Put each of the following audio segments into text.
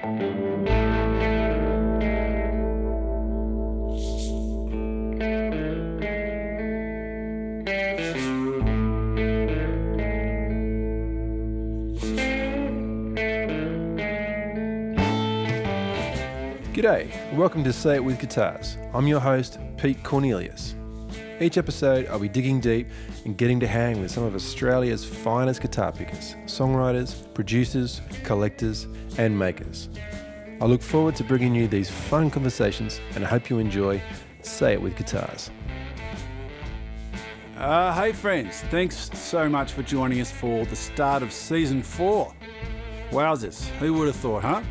G'day, and welcome to Say It With Guitars. I'm your host, Pete Cornelius. Each episode, I'll be digging deep and getting to hang with some of Australia's finest guitar pickers, songwriters, producers, collectors, and makers. I look forward to bringing you these fun conversations, and I hope you enjoy Say It With Guitars. Hey friends, thanks so much for joining us for the start of Season 4. Wowzers, who would have thought, huh?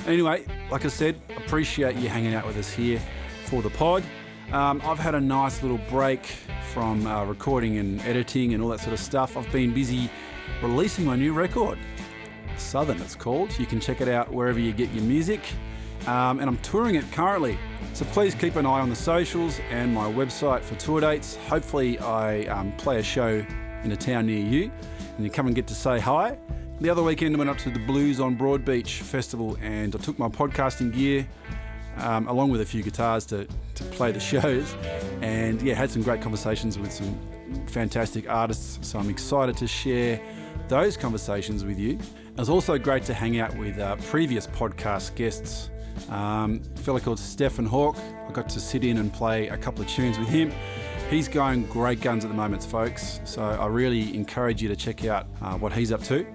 Anyway, like I said, appreciate you hanging out with us here for the pod. I've had a nice little break from recording and editing and all that sort of stuff. I've been busy releasing my new record, Southern it's called. You can check it out wherever you get your music. And I'm touring it currently. So please keep an eye on the socials and my website for tour dates. Hopefully I play a show in a town near you and you come and get to say hi. The other weekend I went up to the Blues on Broadbeach Festival and I took my podcasting gear along with a few guitars to play the shows, and yeah, had some great conversations with some fantastic artists, so I'm excited to share those conversations with you. It was also great to hang out with previous podcast guests, a fella called Stefan Hawke. I got to sit in and play a couple of tunes with him. He's going great guns at the moment, folks, so I really encourage you to check out what he's up to.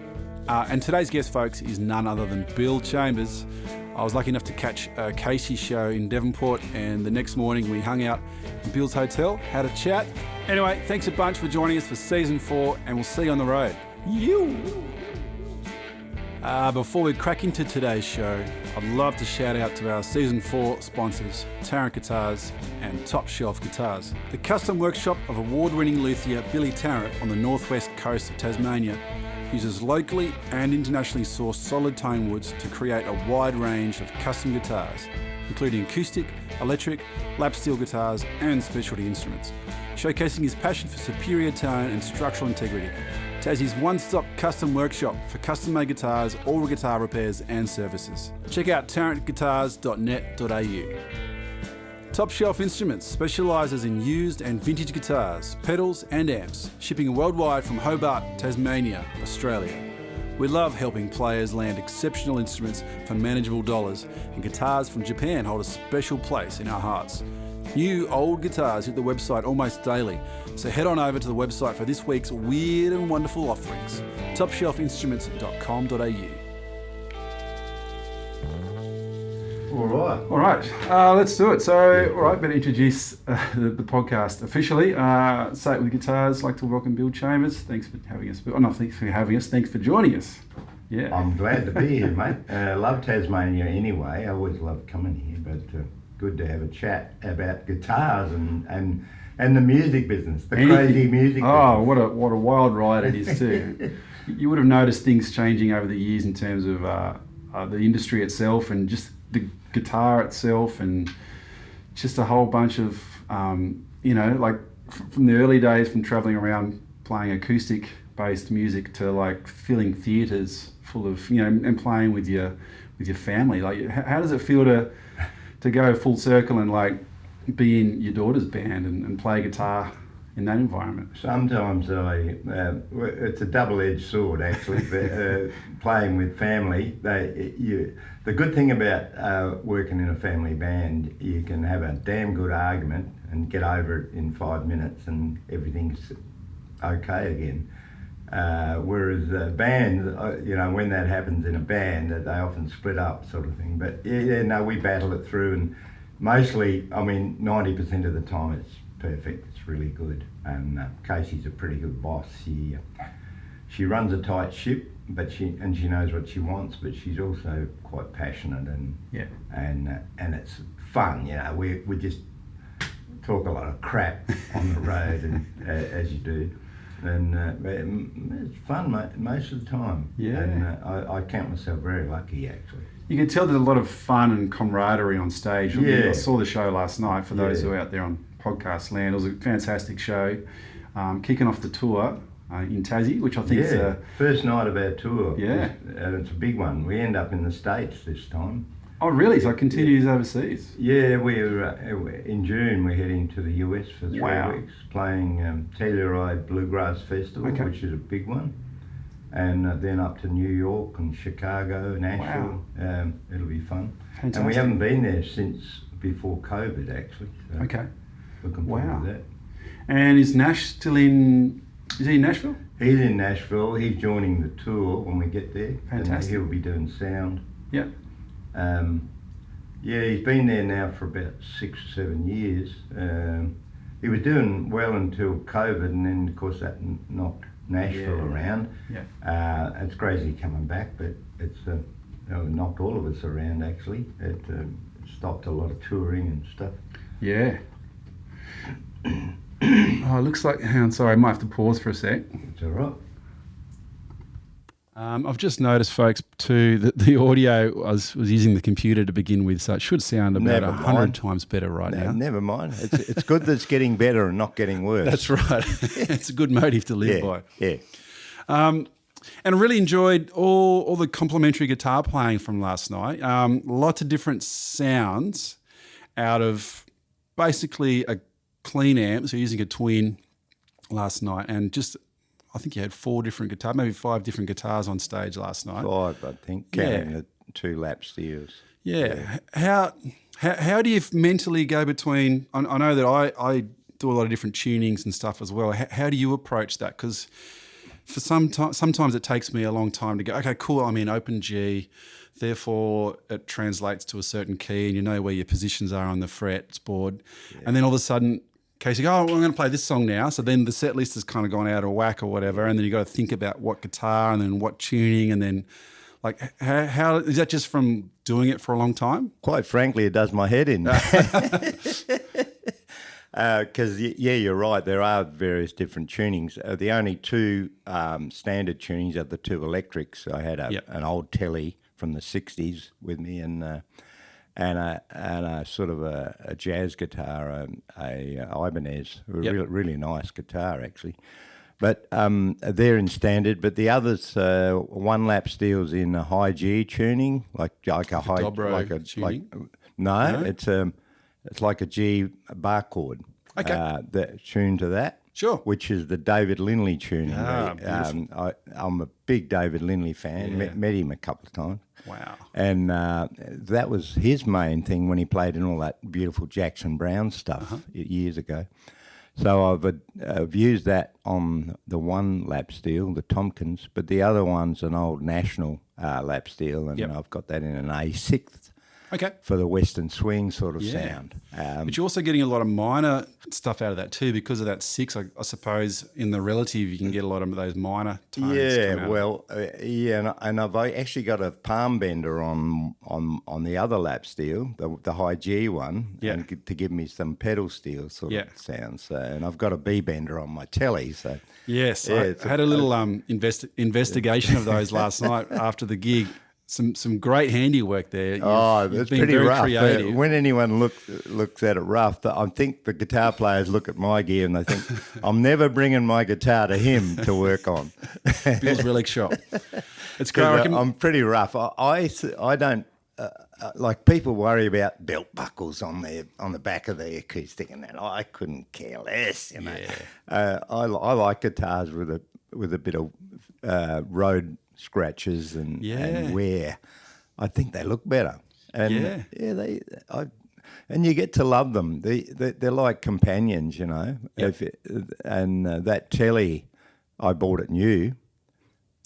And today's guest, folks, is none other than Bill Chambers. I was lucky enough to catch a Kacey show in Devonport, and the next morning we hung out in Bill's hotel, had a chat. Anyway, thanks a bunch for joining us for Season 4, and we'll see you on the road. Before we crack into today's show, I'd love to shout out to our Season 4 sponsors, Tarrant Guitars and Top Shelf Guitars. The custom workshop of award-winning luthier Billy Tarrant on the northwest coast of Tasmania uses locally and internationally sourced solid tone woods to create a wide range of custom guitars, including acoustic, electric, lap steel guitars and specialty instruments, showcasing his passion for superior tone and structural integrity. Tassie's one-stop custom workshop for custom-made guitars, all guitar repairs and services. Check out tarrantguitars.net.au. Top Shelf Instruments specialises in used and vintage guitars, pedals and amps, shipping worldwide from Hobart, Tasmania, Australia. We love helping players land exceptional instruments for manageable dollars, and guitars from Japan hold a special place in our hearts. New old guitars hit the website almost daily, so head on over to the website for this week's weird and wonderful offerings, topshelfinstruments.com.au. All right, let's do it. So, all right, better introduce the podcast officially. Say It With Guitars. I'd like to welcome Bill Chambers. Thanks for having us. Oh, no, thanks for having us. Thanks for joining us. Yeah, I'm glad to be here, mate. Love Tasmania anyway. I always love coming here, but good to have a chat about guitars and the music business, crazy music business. Oh, what a wild ride it is too. You would have noticed things changing over the years in terms of the industry itself and just the guitar itself, and just a whole bunch of like from the early days, from traveling around playing acoustic based music to like filling theaters full of and playing with your family. Like, how does it feel to go full circle and like be in your daughter's band and play guitar in that environment? Sometimes it's a double-edged sword actually. But, playing with family, the good thing about working in a family band, you can have a damn good argument and get over it in 5 minutes and everything's okay again. Whereas bands, when that happens in a band, they often split up, sort of thing. But we battle it through, and mostly, 90% of the time it's perfect. It's really good. And Kacey's a pretty good boss. She runs a tight ship, but she knows what she wants. But she's also quite passionate, and it's fun. We just talk a lot of crap on the road, and as you do. And it's fun most of the time. Yeah. And I count myself very lucky, actually. You can tell there's a lot of fun and camaraderie on stage. I saw the show last night, for those who are out there on podcast land. It was a fantastic show. Kicking off the tour, in Tassie, which I think is first night of our tour. Yeah. And it's a big one. We end up in the States this time. Oh, really? So it continues overseas? Yeah, we're in June. We're heading to the US for 3 weeks, playing Telluride Bluegrass Festival, which is a big one, and then up to New York and Chicago, Nashville. Wow. It'll be fun. Fantastic. And we haven't been there since before COVID, actually. So looking forward to that. And is Nash still in? Is he in Nashville? He's in Nashville. He's joining the tour when we get there. Fantastic. And he'll be doing sound. Yeah. He's been there now for about 6 or 7 years. He was doing well until COVID, and then of course that knocked Nashville around. Yeah. It's crazy coming back, but it's knocked all of us around actually. It stopped a lot of touring and stuff. Yeah. Oh, it looks like. Hang on, sorry, I might have to pause for a sec. It's all right. I've just noticed, folks, too, that the audio was using the computer to begin with, so it should sound about 100 times better now. Never mind. It's good that it's getting better and not getting worse. That's right. It's a good motive to live by. Yeah. And I really enjoyed all the complimentary guitar playing from last night. Lots of different sounds out of basically a clean amp, so using a twin last night, and just I think you had 4 different guitars, maybe 5 different guitars on stage last night. 5, I think, counting the 2 lap steels. Yeah. How do you mentally go between? I know that I do a lot of different tunings and stuff as well. How do you approach that? Because for sometimes it takes me a long time to go, okay, cool, I'm in open G, therefore it translates to a certain key and you know where your positions are on the fretboard. Yeah. And then all of a sudden, Kacey goes, I'm going to play this song now. So then the set list has kind of gone out of whack or whatever, and then you got to think about what guitar and then what tuning, and then like how is that just from doing it for a long time? Quite frankly, it does my head in. Because, you're right, there are various different tunings. The only 2 standard tunings are the 2 electrics. I had an old Telly from the 60s with me and a sort of a jazz guitar, a Ibanez, really nice guitar actually. But they're in standard. But the others, 1 lap steel's in a high G tuning, like a high dobro tuning. No, it's like a G bar chord. Okay. That tuned to that. Sure. Which is the David Lindley tuning. I'm a big David Lindley fan. Yeah. Met him a couple of times. Wow. And that was his main thing when he played in all that beautiful Jackson Browne stuff years ago. So I've used that on the 1 lap steel, the Tompkins, but the other one's an old National lap steel, and I've got that in an A6. Okay. For the Western swing sort of sound. But you're also getting a lot of minor stuff out of that too, because of that 6. I suppose in the relative you can get a lot of those minor tones. Yeah, well, and I've actually got a palm bender on the other lap steel, the high G one, and to give me some pedal steel sort of sounds. So, and I've got a B bender on my telly. So yes, I had a little investigation of those last night after the gig. Some great handiwork there. It's pretty rough. Creative. When anyone looks at it rough, I think the guitar players look at my gear and they think, I'm never bringing my guitar to him to work on. Bill's Relic Shop. It's great. I'm pretty rough. I don't like people worry about belt buckles on the back of the acoustic, and that I couldn't care less. You know, I like guitars with a bit of road scratches and wear. I think they look better, and and you get to love them. They're like companions, you know. That telly, I bought it new,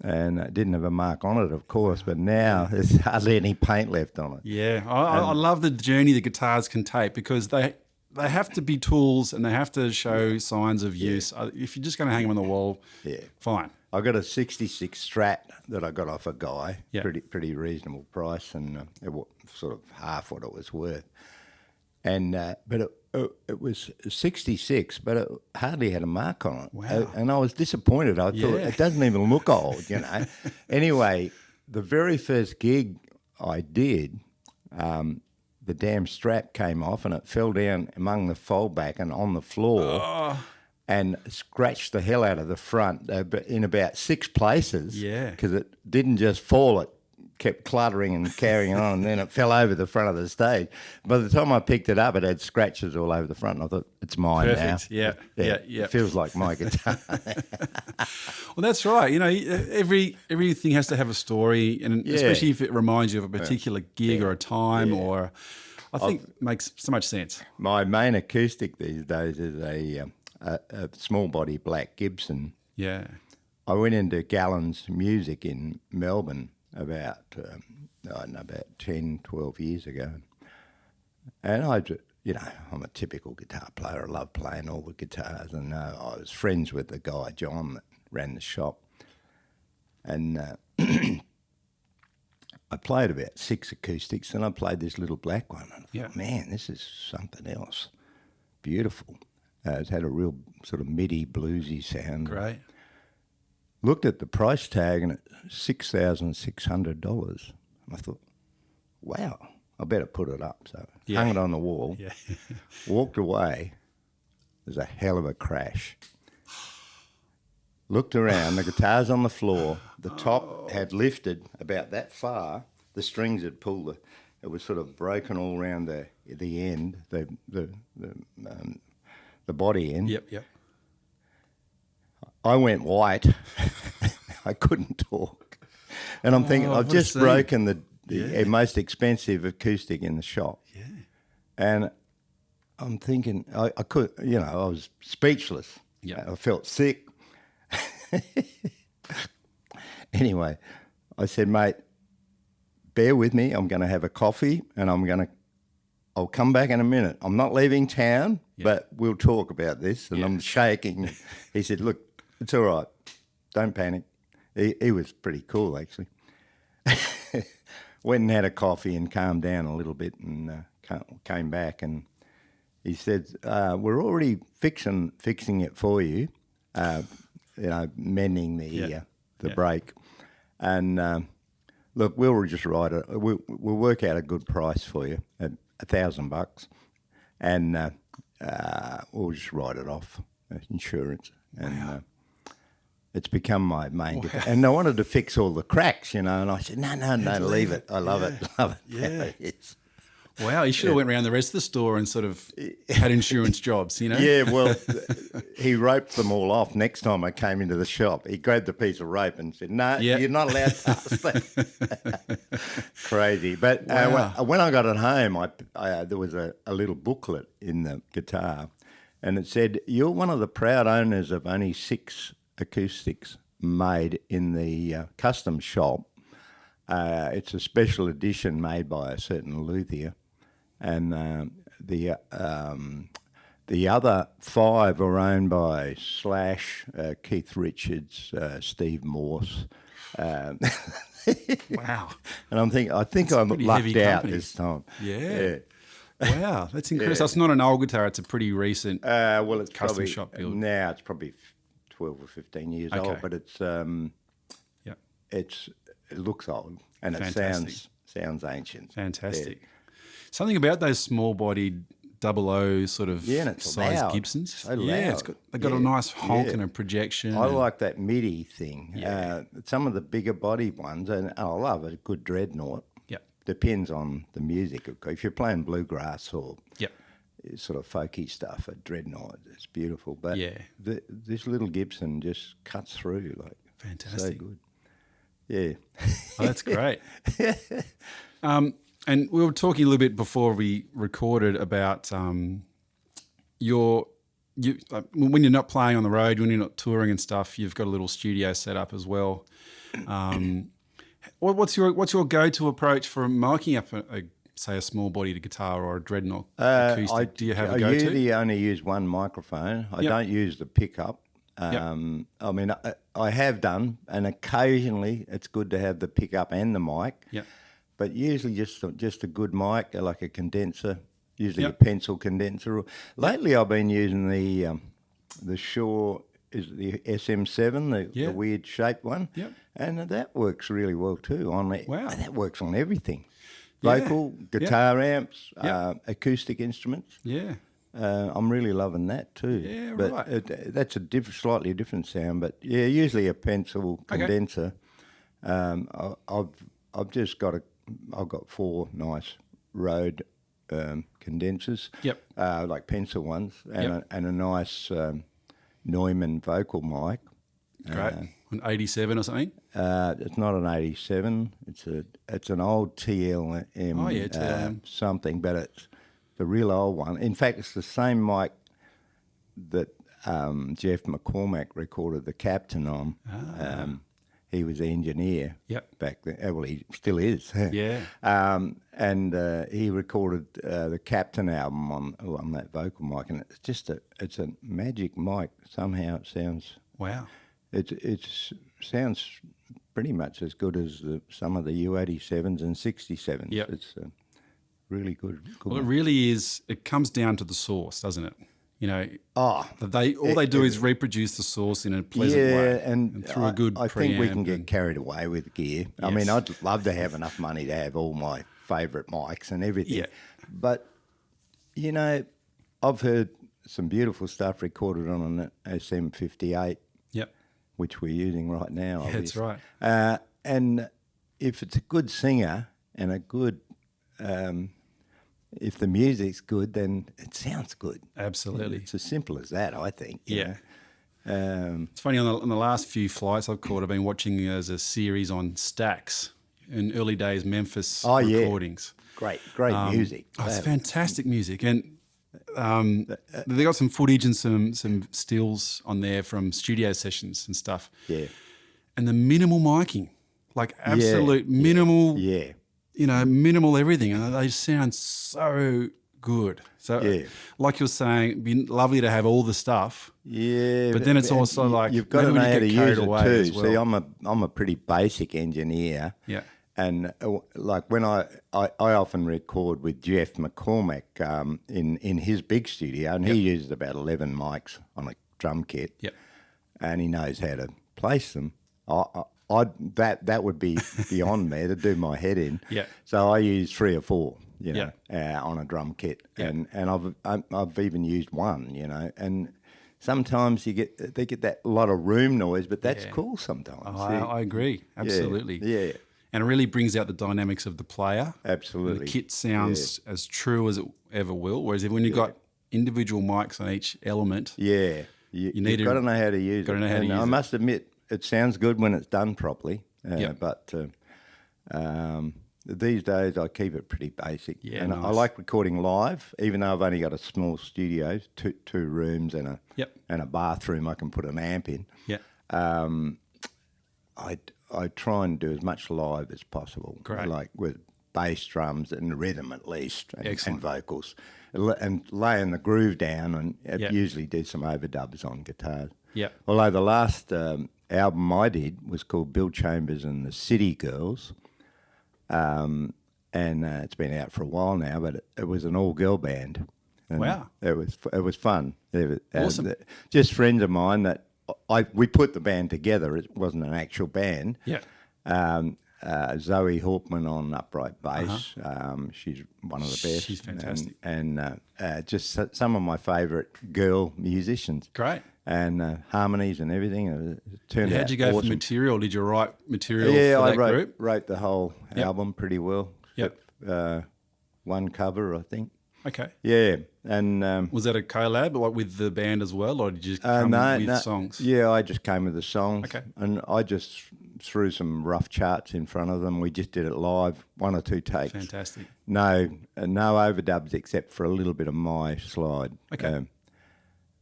and it didn't have a mark on it, of course, but now there's hardly any paint left on it. Yeah, I love the journey the guitars can take, because they have to be tools and they have to show signs of use. If you're just going to hang them on the wall, fine. I got a 66 Strat that I got off a guy, pretty reasonable price, and it was sort of half what it was worth. And but it was 66, but it hardly had a mark on it. Wow. And I was disappointed. I thought it doesn't even look old, you know. Anyway, the very first gig I did, the damn strap came off and it fell down among the foldback and on the floor. and scratched the hell out of the front in about 6 places. Yeah. Because it didn't just fall, it kept cluttering and carrying on, and then it fell over the front of the stage. By the time I picked it up, it had scratches all over the front, and I thought, it's mine Perfect. now. Yeah. It feels like my guitar. Well, that's right. You know, everything has to have a story, and especially if it reminds you of a particular gig or a time, or I think makes so much sense. My main acoustic these days is a small body black Gibson. Yeah. I went into Gallon's Music in Melbourne about, I don't know, about 10, 12 years ago. And I'm a typical guitar player. I love playing all the guitars. And I was friends with the guy, John, that ran the shop. And I played about 6 acoustics, and I played this little black one. And I thought, man, this is something else. Beautiful. It's had a real sort of MIDI bluesy sound. Great. Looked at the price tag, and it's $6,600. And I thought, wow, I better put it up. So hung it on the wall, walked away. There's a hell of a crash. Looked around, the guitar's on the floor. The top had lifted about that far. The strings had pulled. It was sort of broken all around the end, the body end. Yep. I went white. I couldn't talk. And I'm thinking, I've just broken the most expensive acoustic in the shop. Yeah. And I'm thinking, I could, I was speechless. Yeah. I felt sick. Anyway, I said, mate, bear with me. I'm going to have a coffee, and I'll come back in a minute. I'm not leaving town, but we'll talk about this. And I'm shaking. He said, look, it's all right. Don't panic. He was pretty cool, actually. Went and had a coffee and calmed down a little bit, and came back, and he said, we're already fixing it for you, mending the brake. And look, we'll just write it. We'll work out a good price for you, $1,000, and we'll just write it off, insurance. And it's become my main guitar. And I wanted to fix all the cracks, and I said, no, leave it. I love it. Yeah. It's, wow, you should have went around the rest of the store and sort of had insurance jobs, Yeah, well, he roped them all off next time I came into the shop. He grabbed a piece of rope and said, no, you're not allowed to pass that. Crazy. But when I got it home, there was a little booklet in the guitar, and it said, you're one of the proud owners of only 6 acoustics made in the custom shop. It's a special edition made by a certain luthier, and the other 5 are owned by Slash, Keith Richards, Steve Morse. Wow! And I'm thinking, I think I'm lucked out this time. Yeah. Wow, that's incredible. So it's not an old guitar; it's a pretty recent. Well, it's custom probably shop build. Now it's probably 12 or 15 years old, but it's it looks old, and Fantastic. It sounds ancient. Fantastic. Something about those small-bodied 00 sort of it's size loud. Gibsons. So loud. Yeah, they've got a nice honk and a projection. I like that MIDI thing. Yeah. Some of the bigger body ones, and I love a good dreadnought. Yep. Depends on the music. If you're playing bluegrass or sort of folky stuff, a dreadnought, it's beautiful. But this little Gibson just cuts through like fantastic. So good. Yeah. Oh, that's great. And we were talking a little bit before we recorded about when you're not playing on the road, when you're not touring and stuff, you've got a little studio set up as well. What's your go-to approach for miking up a small bodied guitar or a dreadnought acoustic? Do you have a go-to? I usually only use one microphone. I don't use the pickup. I mean, I have done, and occasionally it's good to have the pickup and the mic. Yep. But usually just a good mic, like a condenser, usually a pencil condenser. Lately I've been using the Shure, is the SM7, the weird shaped one. Yep. And that works really well too. Wow. That works on everything. Vocal, guitar amps, acoustic instruments. Yeah. I'm really loving that too. Yeah, but right. That's a slightly different sound, but yeah, usually a pencil condenser. I've just got I've got 4 nice Rode condensers. Yep. Like pencil ones, and a nice Neumann vocal mic. Great. An 87 or something? It's not an 87. It's an old TLM. Oh, yeah, TLM. Something, but it's the real old one. In fact, it's the same mic that Jeff McCormack recorded The Captain on. He was the engineer back then. Well, he still is. Yeah. And he recorded the Captain album on that vocal mic, and it's a magic mic. Somehow it sounds. Wow. It sounds pretty much as good as some of the U87s and 67s. Yeah. It's really good. Well, it really is. It comes down to the source, doesn't it? You know, all they do is reproduce the source in a pleasant way, and through a good. I think we can get carried away with gear. Yes. I mean, I'd love to have enough money to have all my favourite mics and everything. Yeah. But you know, I've heard some beautiful stuff recorded on an SM58. Yep. Which we're using right now. Yeah, that's right. And if it's a good singer and a good, if the music's good, then it sounds good. Absolutely. It's as simple as that, I think. Yeah. It's funny, on the last few flights I've caught, I've been watching as a series on Stax in early days Memphis recordings. Great music. It's fantastic music. And they got some footage and some stills on there from studio sessions and stuff. Yeah. And the minimal miking, like absolute minimal, you know, minimal everything. And they sound so good. So like you're saying, it'd be lovely to have all the stuff. Yeah. But then it's also like, you've got to know how to use it too. Well. See, I'm a pretty basic engineer. Yeah. And like when I often record with Jeff McCormack in his big studio, and he uses about 11 mics on a drum kit. Yep. And he knows how to place them. That would be beyond me to do my head in. Yeah. So I use 3 or 4, you know, on a drum kit, and I've even used 1, you know, and sometimes they get that lot of room noise, but that's cool sometimes. Oh, I agree, absolutely. Yeah. And it really brings out the dynamics of the player. Absolutely. And the kit sounds as true as it ever will. Whereas when you've got individual mics on each element, you've got to know how to use it. I must admit, it sounds good when it's done properly. But these days I keep it pretty basic. Yeah, and nice. I like recording live, even though I've only got a small studio, two rooms and a bathroom I can put an amp in. Yeah. I try and do as much live as possible. Great. Like with bass drums and rhythm at least, and vocals, and laying the groove down, and usually do some overdubs on guitars. Yeah. Although the last album I did was called Bill Chambers and the City Girls, and it's been out for a while now, but it was an all-girl band. And wow. It was fun. Awesome. Just friends of mine that we put the band together. It wasn't an actual band. Yeah. Zoe Hawkman on upright bass. She's one of the best. She's fantastic. And just some of my favourite girl musicians. Great. And harmonies and everything. It turned out how'd you go awesome. for material? Did you write material for that group? wrote the whole album pretty well. Yep. One cover, I think. Okay. Yeah. And was that a collab like with the band as well, or did you just come with songs? Yeah, I just came with the songs. Okay. And I just threw some rough charts in front of them. We just did it live, 1 or 2 takes. Fantastic. No overdubs except for a little bit of my slide. Okay.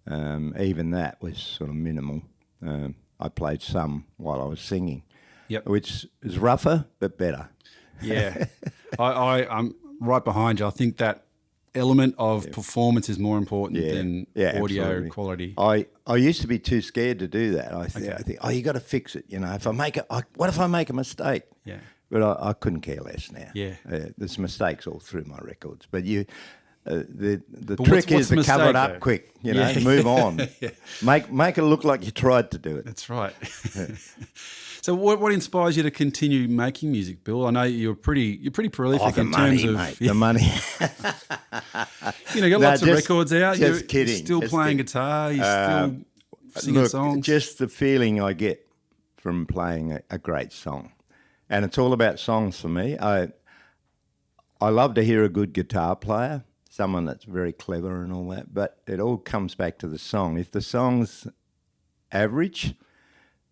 Even that was sort of minimal. I played some while I was singing. Yep. Which is rougher but better. Yeah. I'm right behind you. I think that element of performance is more important than audio absolutely. quality. I used to be too scared to do that. I think you got to fix it. You know, if I make what if I make a mistake? Yeah. But I couldn't care less now. Yeah. There's mistakes all through my records. But The But trick what's is the to cover mistake, it up though? quick, move on. Yeah. Make it look like you tried to do it. That's right. So what inspires you to continue making music, Bill? I know you're pretty prolific the in money, terms of mate. The money. you got lots of records out. You're kidding. still playing guitar. You're still singing songs. Just the feeling I get from playing a great song, and it's all about songs for me. I love to hear a good guitar player, someone that's very clever and all that, but it all comes back to the song. If the song's average,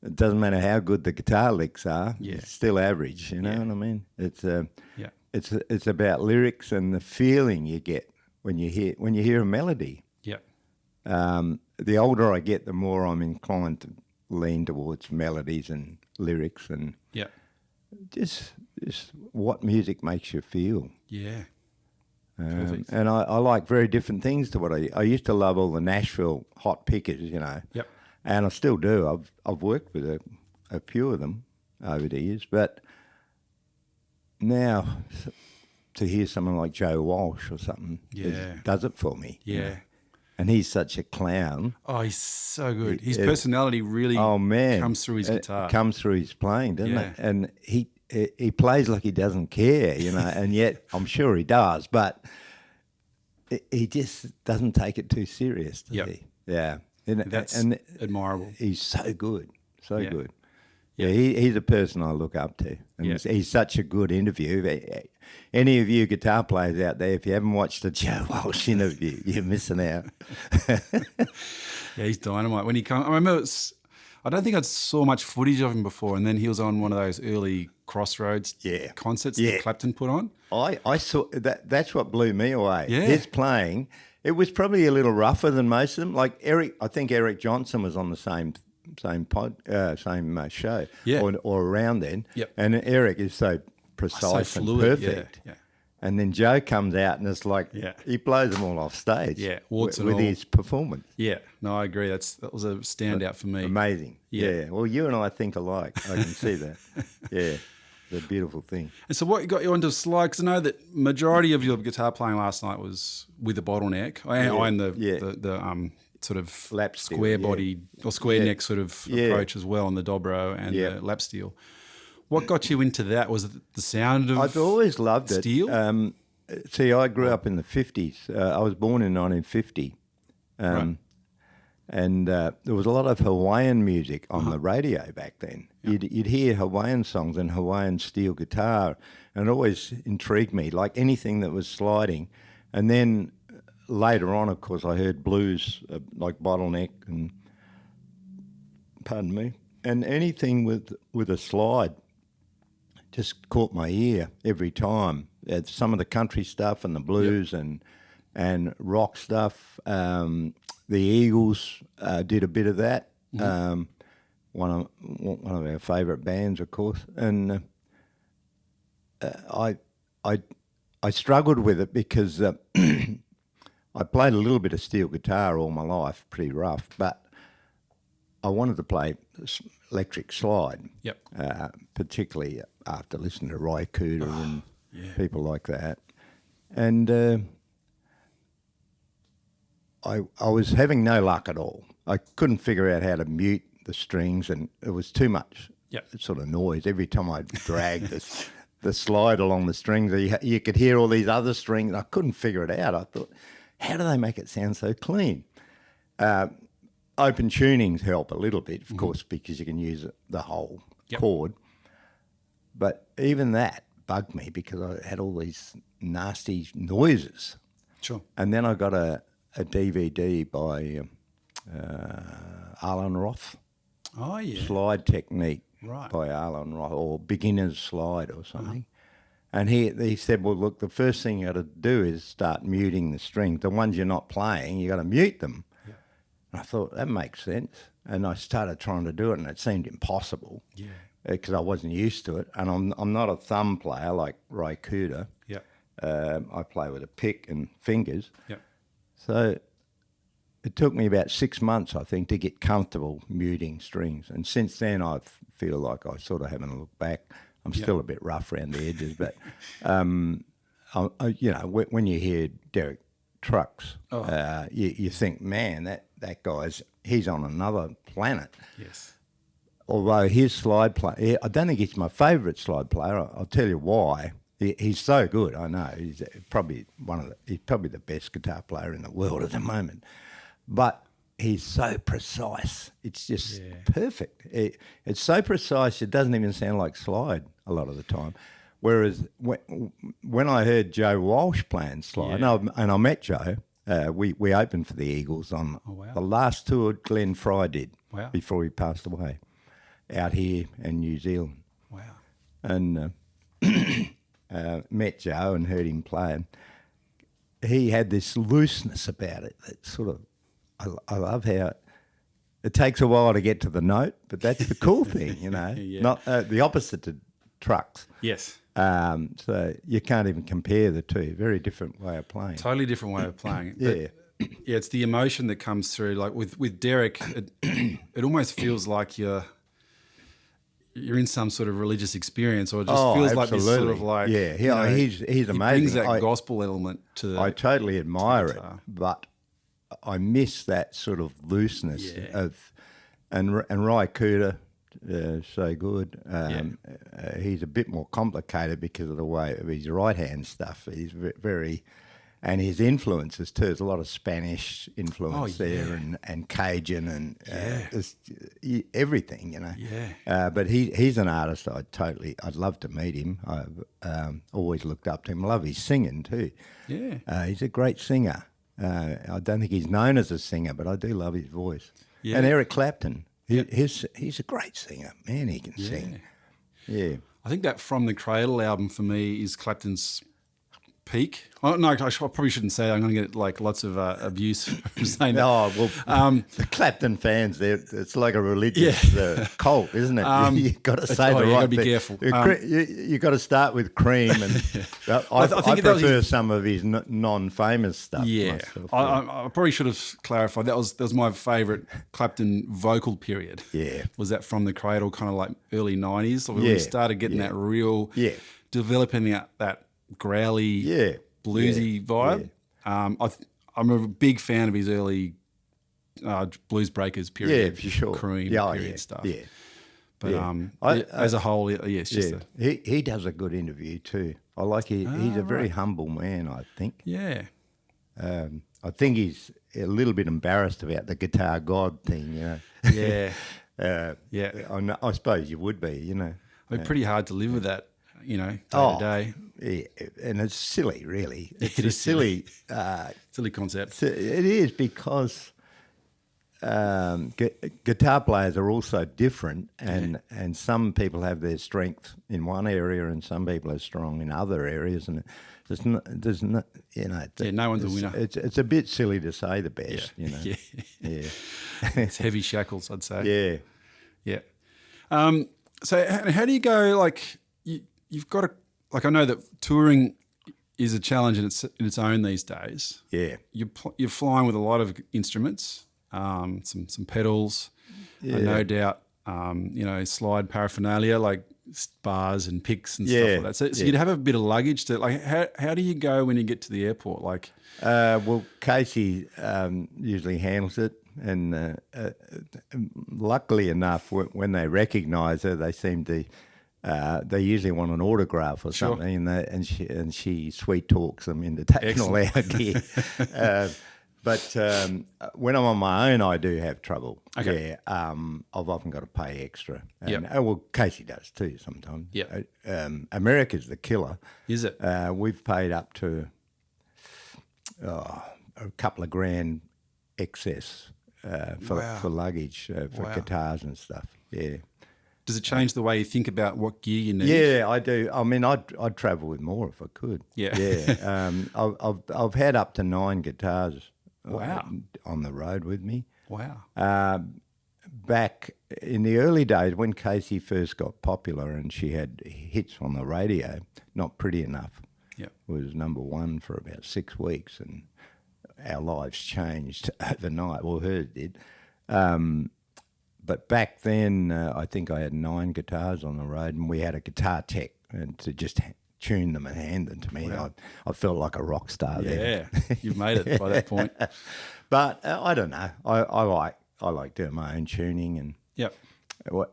it doesn't matter how good the guitar licks are, it's still average, you know what I mean? It's about lyrics and the feeling you get when you hear a melody. Yeah. The older I get, the more I'm inclined to lean towards melodies and lyrics and just what music makes you feel. Yeah. And I like very different things to what I used to love all the Nashville hot pickers, Yep. and I still do. I've worked with a few of them over the years, but now to hear someone like Joe Walsh or something does it for me. Yeah. And he's such a clown. Oh, he's so good. His personality really comes through his guitar. It comes through his playing, doesn't Yeah. it? And he plays like he doesn't care, and yet I'm sure he does, but he just doesn't take it too serious, does he? Yeah. That's admirable. He's so good, good. Yeah. Yeah, he's a person I look up to. And he's such a good interview. Any of you guitar players out there, if you haven't watched the Joe Walsh interview, you're missing out. Yeah, he's dynamite. When he comes, I remember I don't think I saw much footage of him before, and then he was on one of those early Crossroads concerts that Clapton put on. I saw that. That's what blew me away. Yeah. His playing, it was probably a little rougher than most of them. Like I think Eric Johnson was on the same show, or around then. Yep. And Eric is so precise so and fluid, perfect. Yeah. And then Joe comes out and it's like he blows them all off stage. Yeah, with his performance. Yeah, no, I agree. That was a standout for me. Amazing. Yeah. Well, you and I think alike. I can see that. Yeah. It's a beautiful thing. And so what got you onto slide? Because I know that majority of your guitar playing last night was with a bottleneck and the sort of lap steel, square body or square neck sort of approach as well on the dobro and the lap steel. What got you into that? Was it the sound of I've always loved steel? it. See, I grew up in the 50s. I was born in 1950. Right. And there was a lot of Hawaiian music on the radio back then. Yeah. You'd hear Hawaiian songs and Hawaiian steel guitar, and it always intrigued me, like anything that was sliding. And then later on, of course, I heard blues like Bottleneck and, and anything with a slide just caught my ear every time. Some of the country stuff and the blues and rock stuff. The Eagles did a bit of that. Mm-hmm. One of our favourite bands, of course, and I struggled with it because I played a little bit of steel guitar all my life, pretty rough, but I wanted to play electric slide. Yep. Particularly after listening to Roy Cooder and people like that, and. I was having no luck at all. I couldn't figure out how to mute the strings, and it was too much sort of noise. Every time I dragged the slide along the strings, you could hear all these other strings, and I couldn't figure it out. I thought, how do they make it sound so clean? Open tunings help a little bit, of course, because you can use the whole chord. But even that bugged me because I had all these nasty noises. Sure. And then I got a DVD by Alan Roth. Oh, yeah. Slide Technique right. by Alan Roth, or Beginner's Slide or something. And he said, well, look, the first thing you got to do is start muting the strings. The ones you're not playing, you got to mute them. Yeah. And I thought, that makes sense. And I started trying to do it, and it seemed impossible. Yeah. Because I wasn't used to it. And I'm not a thumb player like Ray Cooder. Yeah. I play with a pick and fingers. Yeah. So it took me about 6 months, I think, to get comfortable muting strings. And since then, I feel like I sort of haven't looked back. I'm still a bit rough around the edges, but, when you hear Derek trucks. Oh. You think, man, that he's on another planet. Yes. Although his slide play, I don't think he's my favourite slide player. I'll tell you why. He's so good. I know he's probably the best guitar player in the world at the moment. But he's so precise. It's just perfect. It's so precise it doesn't even sound like slide a lot of the time. Whereas when I heard Joe Walsh playing slide, and I met Joe, we opened for the Eagles on the last tour Glenn Fry did before he passed away, out here in New Zealand. Wow. And met Joe and heard him play. He had this looseness about it that sort of, I love how it takes a while to get to the note, but that's the cool thing, you know. Not the opposite to trucks. Yes. So you can't even compare the two. Very different way of playing. Totally different way of playing. Yeah. Yeah, it's the emotion that comes through. Like with Derek, it almost feels like you're in some sort of religious experience, or it just feels like this sort of like he's amazing. He brings that gospel element to. I totally admire it, but I miss that sort of looseness of, and Ry Cooter, so good. He's a bit more complicated because of the way of his right hand stuff. He's very. And his influences too. There's a lot of Spanish influence there, and Cajun, and everything, you know. Yeah. But he's an artist. I'd love to meet him. I've always looked up to him. I love his singing too. Yeah. He's a great singer. I don't think he's known as a singer, but I do love his voice. Yeah. And Eric Clapton, he's a great singer. Man, he can sing. Yeah. I think that From the Cradle album for me is Clapton's peak. Oh, no, I probably shouldn't say that. I'm going to get like lots of abuse for saying that. Oh, well, the Clapton fans, it's like a religious cult, isn't it? You've got to say the right thing. You've got to be careful. You've got to start with Cream. And I prefer some of his non-famous stuff. Yeah. Myself, I probably should have clarified. That was my favourite Clapton vocal period. Yeah. Was that From the Cradle, kind of like early 90s? When we started getting that real, developing that growly, bluesy vibe. I'm a big fan of his early Blues Breakers period, for sure. Cream period stuff. Yeah, but as a whole, it's just he does a good interview too. I like he's a very humble man. I think. Yeah. I think he's a little bit embarrassed about the guitar god thing. You know. Yeah. I suppose you would be. You know. It's pretty hard to live with that. You know, day to day. Yeah, and it's silly, really. It's a silly concept. It is because guitar players are also different, and some people have their strength in one area, and some people are strong in other areas, and there's no, you know. No one's a winner. It's a bit silly to say the best, you know. Yeah. It's heavy shackles, I'd say. Yeah. So how do you go? Like you've got to. Like I know that touring is a challenge in its own these days. Yeah, you're flying with a lot of instruments, some pedals, no doubt. Slide paraphernalia like bars and picks and stuff like that. So you'd have a bit of luggage to like. How do you go when you get to the airport? Like, well, Kacey usually handles it, and luckily enough, when they recognise her, they seem to. They usually want an autograph or something, and she sweet talks them into taking all our gear. But when I'm on my own, I do have trouble. Okay. Yeah, I've often got to pay extra. Well, Kacey does too sometimes. Yeah. America's the killer. Is it? We've paid up to a couple of grand excess for luggage for guitars and stuff. Yeah. Does it change the way you think about what gear you need? Yeah, I do. I mean, I'd travel with more if I could. Yeah. I've had up to 9 guitars. Wow. On the road with me. Wow. Back in the early days when Kacey first got popular and she had hits on the radio, Not Pretty Enough was number 1 for about 6 weeks, and our lives changed overnight. Well, hers did. But back then, I think I had 9 guitars on the road, and we had a guitar tech and to just tuned them and handed them to me. Wow. I felt like a rock star there. Yeah, you've made it by that point. But I don't know. I like doing my own tuning. And Yep.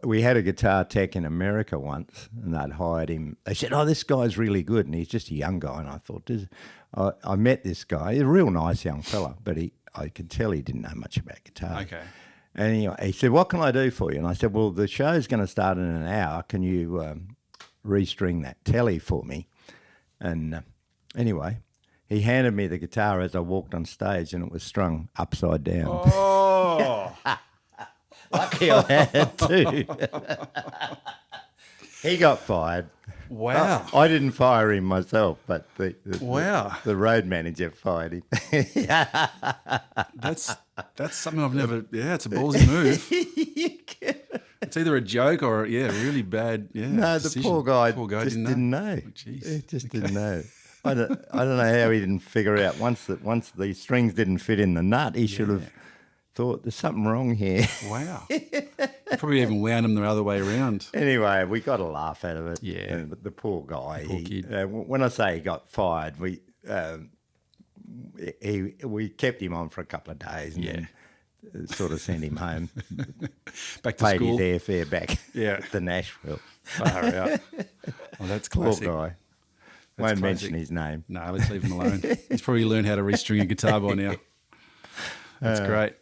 we had a guitar tech in America once, and they'd hired him. They said, "Oh, this guy's really good," and he's just a young guy. And I thought, I met this guy. He's a real nice young fella, but I could tell he didn't know much about guitar. Okay. And anyway, he said, "What can I do for you?" And I said, "Well, the show's going to start in an hour. Can you restring that telly for me?" And anyway, he handed me the guitar as I walked on stage, and it was strung upside down. Oh. Lucky I had two. He got fired. Wow. I didn't fire him myself, but Wow. the road manager fired him. That's something I've never. Yeah, it's a ballsy move. It's either a joke or really bad. Yeah. No, the decision. poor guy just didn't know. Oh, jeez. He just didn't know. I don't know how he didn't figure out once the strings didn't fit in the nut. He should have thought there's something wrong here. Wow. Probably even wound him the other way around. Anyway, we got a laugh out of it. Yeah. And the poor guy. Poor kid. When I say he got fired, we kept him on for a couple of days and then sort of sent him home. Back to Paid school. his airfare back to Nashville. Far out. Oh, that's classic. Poor guy. That's Won't classic. mention his name. No, let's leave him alone. He's probably learned how to restring a guitar by now. That's great.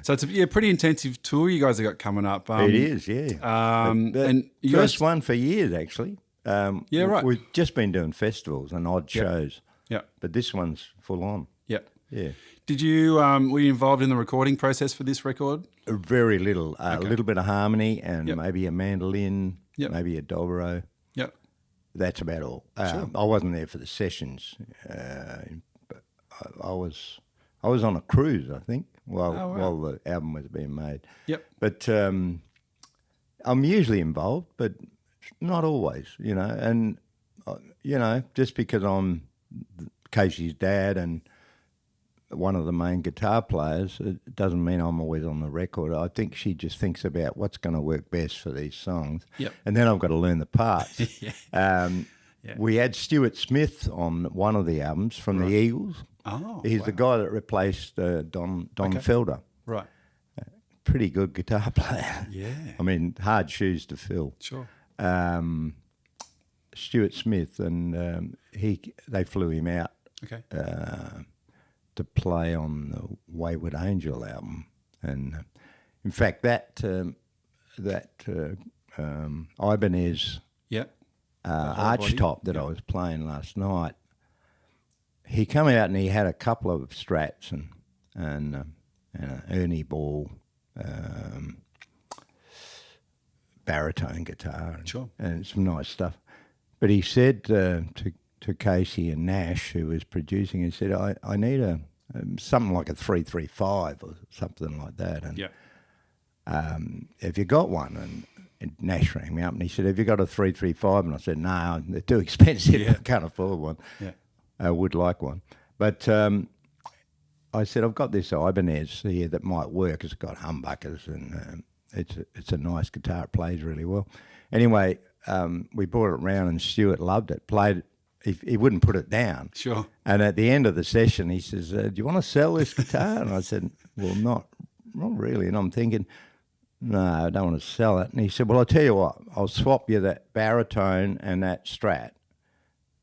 So it's a pretty intensive tour you guys have got coming up. It is, yeah. And you first guys, one for years, actually. Yeah, right. We've just been doing festivals and odd shows, yeah, but this one's full on. yeah. Yeah. Did you were you involved in the recording process for this record? Very little. A little bit of harmony and maybe a mandolin, Yep. maybe a dobro. Yep. That's about all. Sure. I wasn't there for the sessions. But I was on a cruise, I think, while the album was being made. Yep. But I'm usually involved, but not always, And, just because I'm Kacey's dad and one of the main guitar players, it doesn't mean I'm always on the record. I think she just thinks about what's going to work best for these songs. Yep. And then I've got to learn the parts. Yeah. We had Stuart Smith on one of the albums from the Eagles. Oh, He's the guy that replaced Don Felder. right. Pretty good guitar player. Yeah. I mean, hard shoes to fill. Sure. Stuart Smith, and they flew him out Okay. to play on the Wayward Angel album. And in fact, that Ibanez Yeah. archtop that I was playing last night, he come out and he had a couple of Strats and an Ernie Ball baritone guitar and some nice stuff. But he said to Kacey and Nash, who was producing, he said, I need something like a 335 or something like that. And have you got one? And Nash rang me up and he said, have you got a 335? And I said, no, they're too expensive. I can't afford one. Yeah. I would like one. But I said, I've got this Ibanez here that might work. It's got humbuckers and it's a nice guitar. It plays really well. Anyway, we brought it round and Stuart loved it, played it. He wouldn't put it down. Sure. And at the end of the session, he says, do you want to sell this guitar? And I said, well, not really. And I'm thinking, no, I don't want to sell it. And he said, well, I'll tell you what, I'll swap you that baritone and that Strat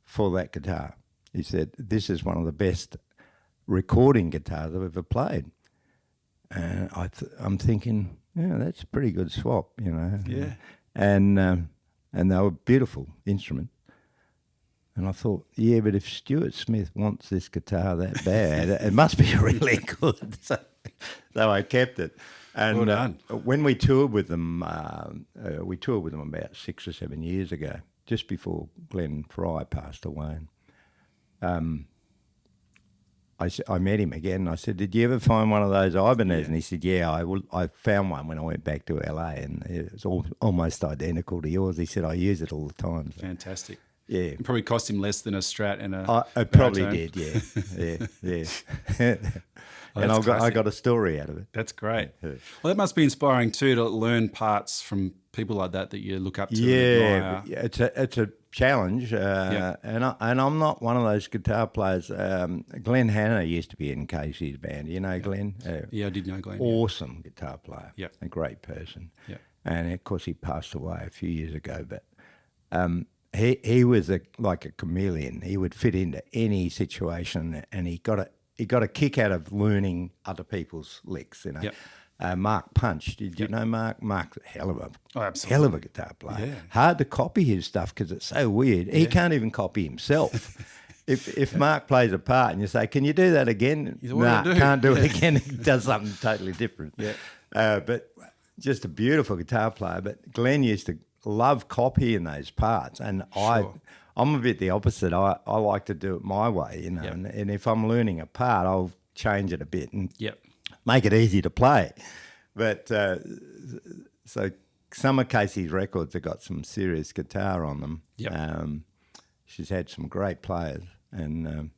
for that guitar. He said, this is one of the best recording guitars I've ever played. And I'm thinking, yeah, that's a pretty good swap, Yeah. And they were beautiful instruments. And I thought, yeah, but if Stuart Smith wants this guitar that bad, it must be really good. So I kept it. And Well done. When we toured with them, about 6 or 7 years ago, just before Glenn Fry passed away. I met him again. I said, did you ever find one of those Ibanez? And he said, yeah, I found one when I went back to LA, and it was almost identical to yours. He said, I use it all the time. So. Fantastic. Yeah. It probably cost him less than a Strat and a It probably baritone. did, yeah. And that's I got a story out of it. That's great. Well, that must be inspiring too, to learn parts from people like that you look up to. Yeah, and admire. it's a challenge, and I'm not one of those guitar players. Glenn Hanna used to be in Kacey's band. You know Glenn? Yeah, I did know Glenn. Awesome guitar player. Yeah. A great person. Yeah. And of course he passed away a few years ago. But he was like a chameleon. He would fit into any situation, and he got a kick out of learning other people's licks. You know. Yep. Mark Punch. Did you know Mark? Mark's a hell of a guitar player. Yeah. Hard to copy his stuff because it's so weird. He can't even copy himself. If Mark plays a part and you say, "Can you do that again?" No, can't do it again. He does something totally different. Yeah. But just a beautiful guitar player. But Glenn used to love copying those parts, and I'm a bit the opposite. I like to do it my way, you know. Yep. And if I'm learning a part, I'll change it a bit and make it easy to play. But so some of Kacey's records have got some serious guitar on them. Yep. She's had some great players, and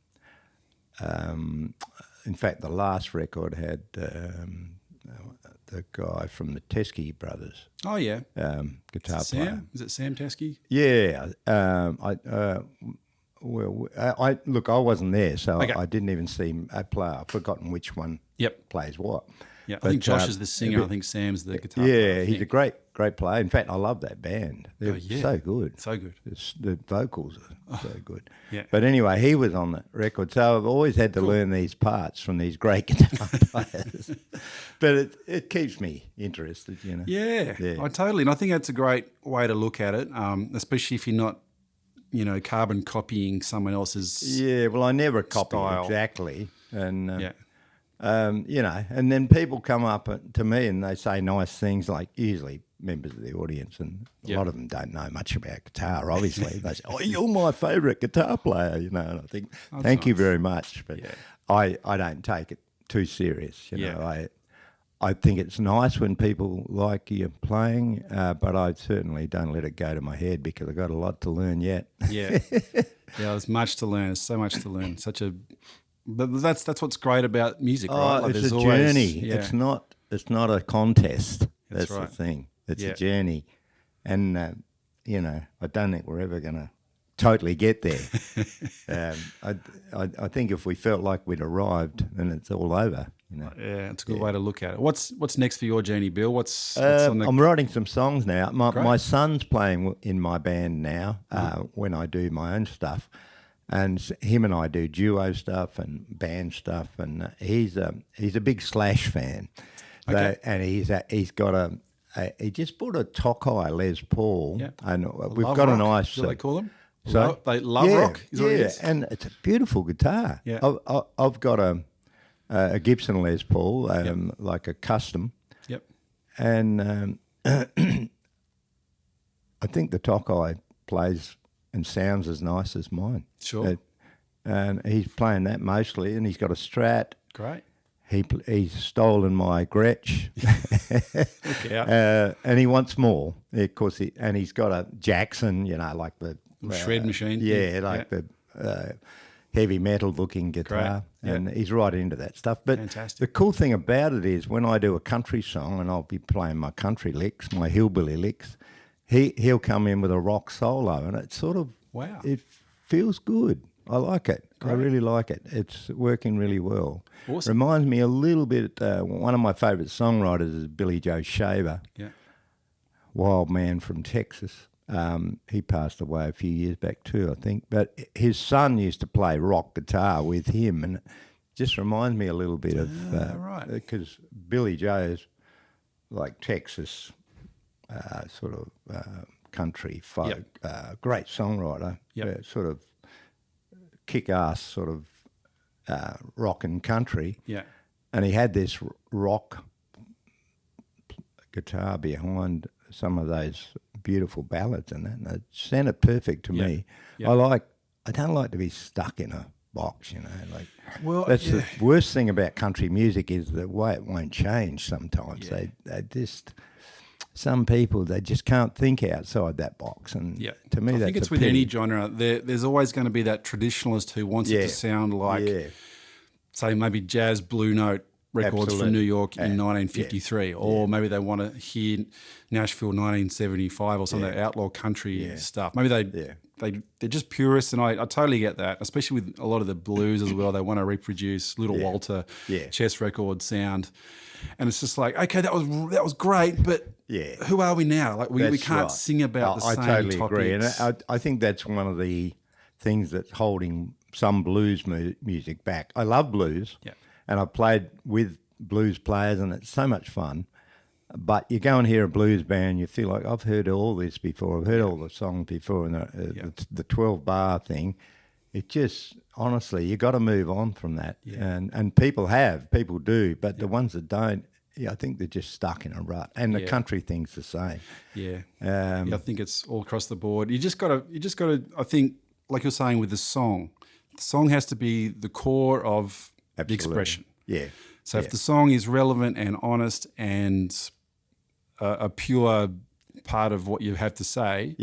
in fact, the last record had the guy from the Teskey Brothers. Oh yeah. Guitar Sam? player. Is it Sam Teskey? Yeah. I look, I wasn't there, so I didn't even see him play. I've forgotten which one plays what. Yeah, I think Josh is the singer. I think Sam's the guitar player. Yeah, he's a great player. In fact, I love that band. They're so good. So good. The vocals are so good. Yeah. But anyway, he was on the record, so I've always had to learn these parts from these great guitar players. But it keeps me interested, you know. Yeah, I totally. And I think that's a great way to look at it, especially if you're not, you know, carbon copying someone else's Yeah, well, I never copy style. Exactly. And you know, and then people come up to me and they say nice things, like usually members of the audience, and a lot of them don't know much about guitar, obviously. They say, "Oh, you're my favourite guitar player," you know, and I think, thank you very much. But I don't take it too serious, you know. I think it's nice when people like you playing, but I certainly don't let it go to my head because I've got a lot to learn yet. Yeah, there's much to learn. There's so much to learn. But that's what's great about music, right? Like it's a journey. It's not a contest. That's the thing. It's a journey, and you know, I don't think we're ever going to totally get there. I think if we felt like we'd arrived, then it's all over. You know. Yeah, it's a good way to look at it. What's next for your journey, Bill? What's on the... I'm writing some songs now. My son's playing in my band now when I do my own stuff. And him and I do duo stuff and band stuff, and he's a big Slash fan. Okay. And he's got he just bought a Tokai Les Paul, and we've Love got rock, a nice. Do they call them? So they love rock. Is what it is? And it's a beautiful guitar. Yeah. I've got a Gibson Les Paul, like a custom. Yep. And I think the Tokai plays and sounds as nice as mine. Sure. And he's playing that mostly, and he's got a Strat. Great. He's stolen my Gretsch. Look out. And he wants more. Of course, he's got a Jackson, you know, like the... shred machine. Yeah, like the heavy metal looking guitar. Great. And he's right into that stuff. But Fantastic. the cool thing about it is when I do a country song, and I'll be playing my country licks, my hillbilly licks, he'll come in with a rock solo, and it's sort of... Wow. It feels good. I like it. Great. I really like it. It's working really well. Awesome. Reminds me a little bit, one of my favourite songwriters is Billy Joe Shaver. Yeah. Wild man from Texas. He passed away a few years back too, I think. But his son used to play rock guitar with him, and it just reminds me a little bit of... right. Because Billy Joe's like Texas sort of country folk, great songwriter, sort of kick-ass sort of rock and country. Yeah. And he had this rock guitar behind some of those beautiful ballads and that. And it sounded perfect to me. Yeah. I don't like to be stuck in a box, you know. Like, well, that's the worst thing about country music is the way it won't change sometimes. Yeah. They just... Some people, they just can't think outside that box, and to me, I that's think it's a with pity. any genre. There's always going to be that traditionalist who wants it to sound like, say, maybe jazz blue note records from Absolutely. New York in 1953, or maybe they want to hear Nashville 1975 or some of that outlaw country stuff. Maybe they're just purists, and I totally get that, especially with a lot of the blues as well. They want to reproduce Little Walter chess record sound, and it's just like, okay, that was great, but who are we now? Like we can't sing about the same totally topics. agree, and I think that's one of the things that's holding some blues music back. I love blues, and I've played with blues players, and it's so much fun. But you go and hear a blues band, you feel like, I've heard all this before. I've heard all the songs before, and the 12-bar thing. It just, honestly, you got to move on from that. And people do, but the ones that don't, I think they're just stuck in a rut. And the country thing's the same. I think it's all across the board. You just got to. I think, like you're saying with the song has to be the core of the expression. So if the song is relevant and honest and a pure part of what you have to say,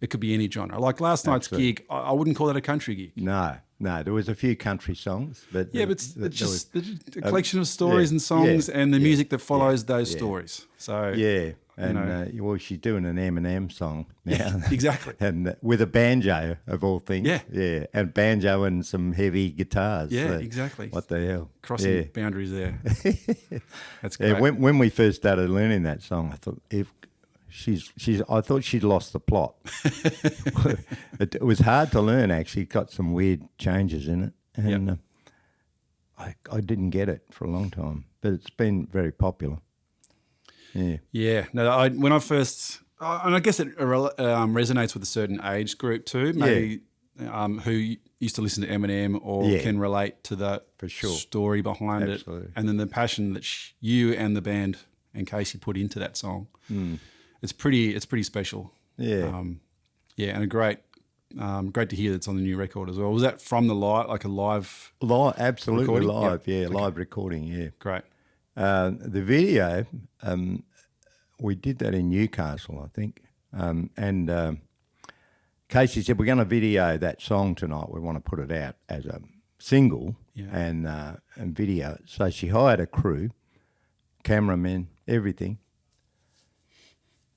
it could be any genre. Like last night's gig, I wouldn't call that a country gig. No, there was a few country songs, but but it's just a collection of stories and songs and the music that follows those stories. So well, she's doing an Eminem song now. Exactly. And with a banjo of all things. And banjo and some heavy guitars. Exactly. What the hell? Crossing boundaries there. That's great. When we first started learning that song, I thought I thought she'd lost the plot. It was hard to learn, actually. It got some weird changes in it, and I didn't get it for a long time. But it's been very popular. No, when I first, and I guess it resonates with a certain age group too. Maybe who used to listen to Eminem or can relate to the story behind it, and then the passion that you and the band and Kacey put into that song. It's pretty special. And a great to hear that's on the new record as well. Was that from the live? Absolutely recording? Live recording. Great. The video, we did that in Newcastle, I think, and Kacey said, we're going to video that song tonight. We want to put it out as a single and video it. So she hired a crew, cameramen, everything.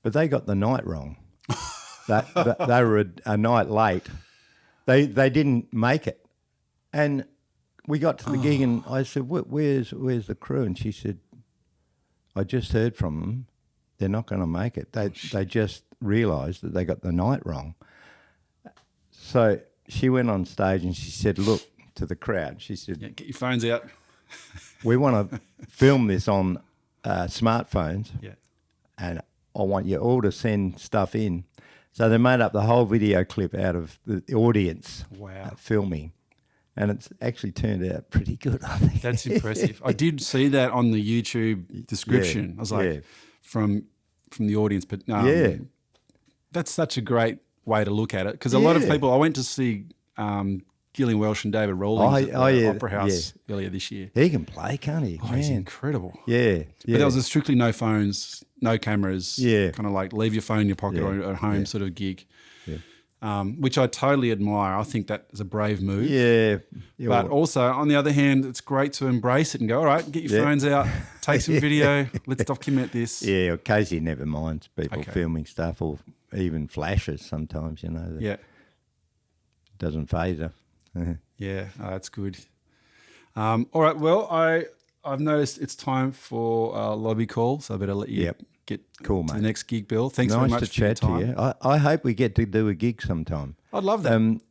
But they got the night wrong. They were a night late. They didn't make it. And we got to the gig and I said, where's the crew? And she said, I just heard from them. They're not going to make it. They just realised that they got the night wrong. So she went on stage and she said, look, to the crowd. She said, get your phones out. We want to film this on smartphones. And I want you all to send stuff in. So they made up the whole video clip out of the audience filming. And it's actually turned out pretty good, I think. That's impressive. I did see that on the YouTube description. I was like, from the audience. But that's such a great way to look at it. Because a lot of people, I went to see Gillian Welsh and David Rawlings at the Opera House earlier this year. He can play, can't he? Oh, he's incredible. But there was a strictly no phones, no cameras, kind of like leave your phone in your pocket or at home sort of gig, which I totally admire. I think that is a brave move. But also, on the other hand, it's great to embrace it and go, all right, get your phones out, take some video, let's document this. Kacey never minds people filming stuff or even flashes sometimes, you know. Doesn't faze her. That's good. All right, well, I've noticed it's time for a lobby call, so I better let you get to the next gig, Bill. Thanks very much for your time. Nice to chat to you. I hope we get to do a gig sometime. I'd love that.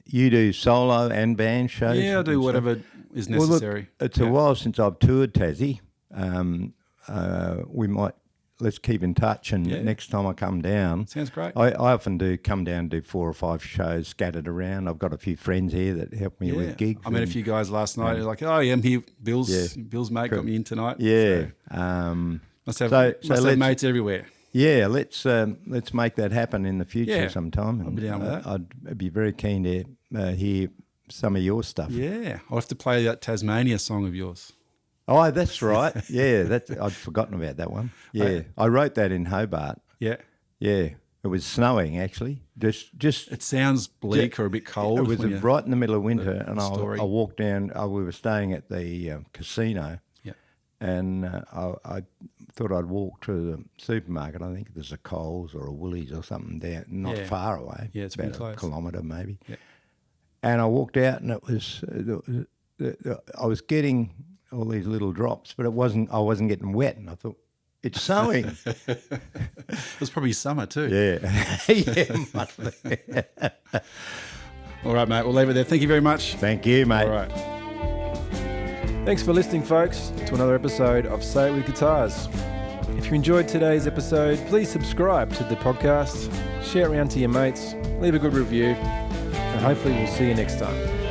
You do solo and band shows? Yeah, I do whatever is necessary. Well, look, it's a while since I've toured Tassie. Let's keep in touch, and next time I come down... Sounds great. I often come down and do 4 or 5 shows scattered around. I've got a few friends here that help me with gigs. I met a few guys last night. They're like, I'm here. Bill's mate got me in tonight. Must have mates everywhere. Let's make that happen in the future sometime. I'll be down with that. I'd be very keen to hear some of your stuff. Yeah, I'll have to play that Tasmania song of yours. Oh, that's right. I'd forgotten about that one. I wrote that in Hobart. Yeah. It was snowing actually. Just It sounds bleak or a bit cold. It was when you- right in the middle of winter, and story. I walked down. We were staying at the casino, Yeah. and I thought I'd walk to the supermarket. I think there's a Coles or a Woolies or something down, not Yeah. far away. Yeah, it's about pretty close. a kilometre maybe. Yeah. And I walked out, and it was I was getting all these little drops, but I wasn't getting wet, and I thought, it's snowing. It was probably summer too. Yeah. Yeah, must be. All right, mate. We'll leave it there. Thank you very much. Thank you, mate. All right. Thanks for listening, folks, to another episode of Say It With Guitars. If you enjoyed today's episode, please subscribe to the podcast, share it around to your mates, leave a good review, and hopefully we'll see you next time.